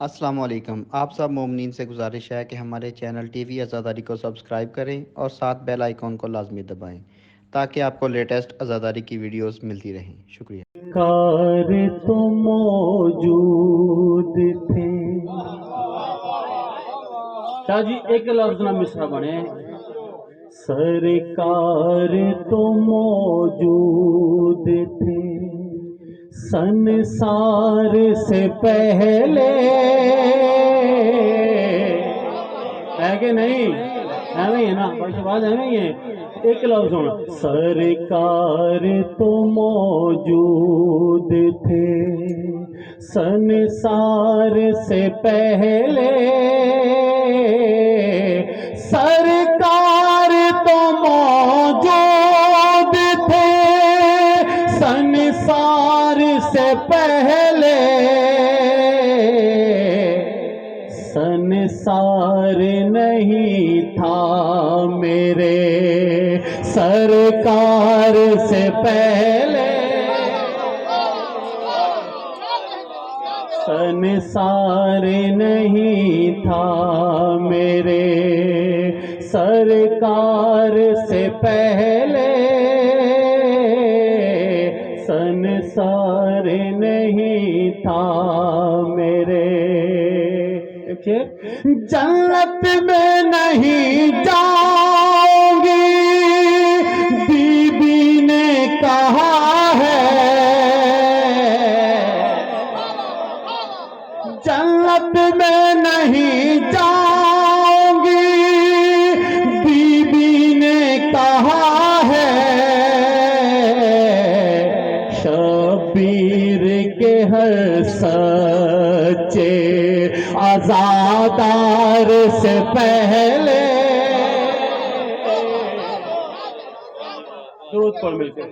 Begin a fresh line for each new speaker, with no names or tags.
अस्सलाम वालेकुम। आप सब मोमिनीन से गुजारिश है कि हमारे चैनल टीवी आज़ादारी को सब्सक्राइब करें और साथ बेल आइकॉन को लाजमी दबाएं ताकि आपको लेटेस्ट आज़ादारी की वीडियोस मिलती रहें। शुक्रिया।
कार तो मौजूद थे। शाह जी एक लफ्ज ना मिसरा बने। सरकार तो मौजूद थे संसार से पहले, है कि नहीं? एवं ही है ना भाई, बात एवं ही है। एक लफ्ज सुन, सरकार तो मौजूद थे संसार से पहले, सरकार तो मौजूद थे संसार से पहले, संसार नहीं था मेरे सरकार से पहले, संसार नहीं था मेरे सरकार से पहले, संसार नहीं था मेरे। जन्नत में नहीं जाऊंगी बीबी ने कहा है, जन्नत में नहीं जाऊंगी बीबी ने कहा है, शबीर के हर सच्चे आजादार से पहले। दुरूद पढ़ मिलकर।